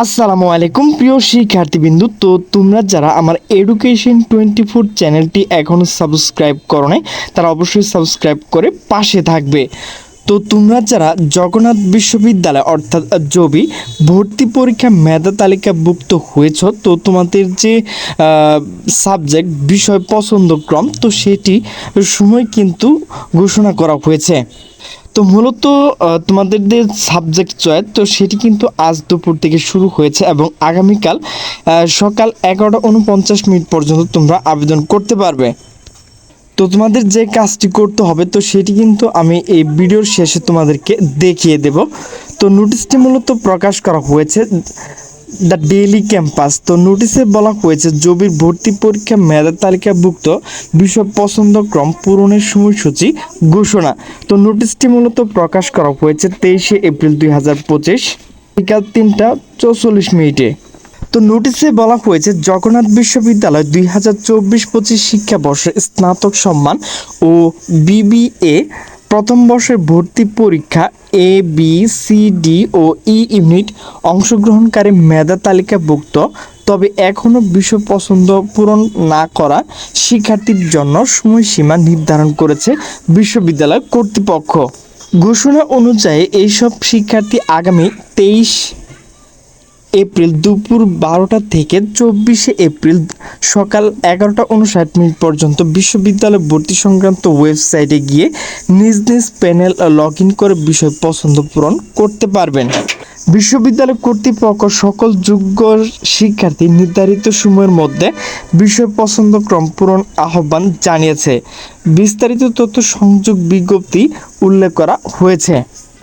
আসসালামু আলাইকুম প্রিয় শিক্ষার্থীবৃন্দু। তো তোমরা যারা আমার এডুকেশন 24 চ্যানেলটি এখনও সাবস্ক্রাইব করো নাই তারা অবশ্যই সাবস্ক্রাইব করে পাশে থাকবে। তো তোমরা যারা জগন্নাথ বিশ্ববিদ্যালয় অর্থাৎ জবি ভর্তি পরীক্ষা মেধা তালিকাভুক্ত হয়েছ, তো তোমাদের যে সাবজেক্ট বিষয় পছন্দক্রম তো সেটি সময় কিন্তু ঘোষণা করা হয়েছে। তো মূলত তোমাদের যে সাবজেক্ট চয়েস তো সেটি কিন্তু আজ দুপুর থেকে শুরু হয়েছে এবং আগামীকাল সকাল 11:49 পর্যন্ত তোমরা আবেদন করতে পারবে। তো তোমাদের যে কাজটি করতে হবে তো সেটি কিন্তু আমি এই ভিডিওর শেষে তোমাদেরকে দেখিয়ে দেব। তো নোটিশটি মূলত প্রকাশ করা হয়েছে দ্য ডেইলি ক্যাম্পাস। তো নোটিশে বলা হয়েছে জবির ভর্তি পরীক্ষা মেধা তালিকাভুক্ত বিষয় পছন্দক্রম পূরণের সময়সূচি ঘোষণা। তো নোটিশটি মূলত প্রকাশ করা হয়েছে 23শে এপ্রিল 2025 বিকাল 3:44। তো নোটিশে বলা হয়েছে জগন্নাথ বিশ্ববিদ্যালয় 2024-25 শিক্ষাবর্ষে স্নাতক সম্মান ও বিবিএ প্রথম বর্ষের ভর্তি পরীক্ষা A B C D O E unit অংশগ্রহণকারী মেধা তালিকাভুক্ত তবে এখনও বিষয় পছন্দ পূরণ না করা শিক্ষার্থীর জন্য সময়সীমা নির্ধারণ করেছে বিশ্ববিদ্যালয় কর্তৃপক্ষ। ঘোষণা অনুযায়ী এইসব শিক্ষার্থী আগামী 23 এপ্রিল দুপুর 12টা থেকে 24শে এপ্রিল সকাল 11:59 পর্যন্ত বিশ্ববিদ্যালয় ভর্তি সংক্রান্ত ওয়েবসাইটে গিয়ে নিজ নিজ প্যানেল লগ ইন করে বিষয় পছন্দ পূরণ করতে পারবেন। বিশ্ববিদ্যালয় কর্তৃপক্ষ সকল যোগ্য শিক্ষার্থী নির্ধারিত সময়ের মধ্যে বিষয় পছন্দক্রম পূরণ আহ্বান জানিয়েছে। বিস্তারিত তথ্য সংযোগ বিজ্ঞপ্তি উল্লেখ করা হয়েছে।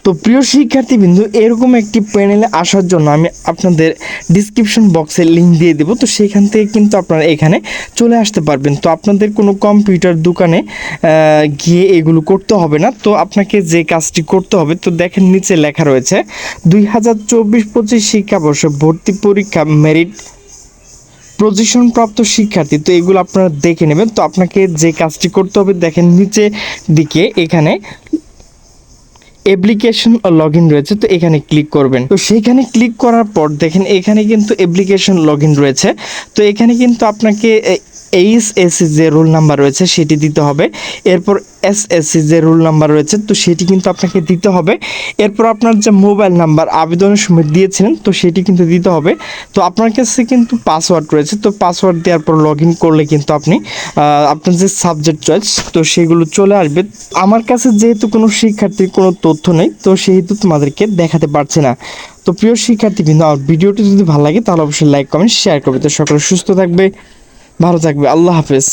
তো প্রিয় শিক্ষার্থীবৃন্দু, এরকম একটি প্যানেলে আসার জন্য আমি আপনাদের ডিসক্রিপশন বক্সে লিঙ্ক দিয়ে দেবো। তো সেখান থেকে কিন্তু আপনারা এখানে চলে আসতে পারবেন। তো আপনাদের কোনো কম্পিউটার দোকানে গিয়ে এগুলো করতে হবে না। তো আপনাকে যে কাজটি করতে হবে তো দেখেন নিচে লেখা রয়েছে 2024-25 শিক্ষাবর্ষে ভর্তি পরীক্ষা মেরিট পজিশনপ্রাপ্ত শিক্ষার্থী। তো এগুলো আপনারা দেখে নেবেন। তো আপনাকে যে কাজটি করতে হবে দেখেন নিচে দিকে এখানে অ্যাপ্লিকেশন লগ ইন রয়েছে, তো এখানে ক্লিক করবেন। তো সেইখানে ক্লিক করার পর দেখেন এখানে কিন্তু অ্যাপ্লিকেশন লগ ইন রয়েছে। তো এখানে কিন্তু আপনাকে এইচএসসি যে রোল নাম্বার রয়েছে সেটি দিতে হবে। এরপর এসএসসি যে রোল নাম্বার রয়েছে তো সেটি কিন্তু আপনাকে দিতে হবে। এরপর আপনার যে মোবাইল নাম্বার আবেদনের সময় দিয়েছিলেন তো সেটি কিন্তু দিতে হবে। তো আপনার কাছে কিন্তু পাসওয়ার্ড রয়েছে, তো পাসওয়ার্ড দেওয়ার পর লগ ইন করলে কিন্তু আপনি আপনার যে সাবজেক্ট চয়েস তো সেগুলো চলে আসবে। আমার কাছে যেহেতু কোনো শিক্ষার্থীর কোনো তথ্য নেই তো সেহেতু তোমাদেরকে দেখাতে পারছি না। তো প্রিয় শিক্ষার্থীবৃন্দ, আমার ভিডিওটি যদি ভালো লাগে তাহলে অবশ্যই লাইক কমেন্ট শেয়ার করবে। তো সকলে সুস্থ থাকবে, ভালো থাকবে। আল্লাহ হাফেজ।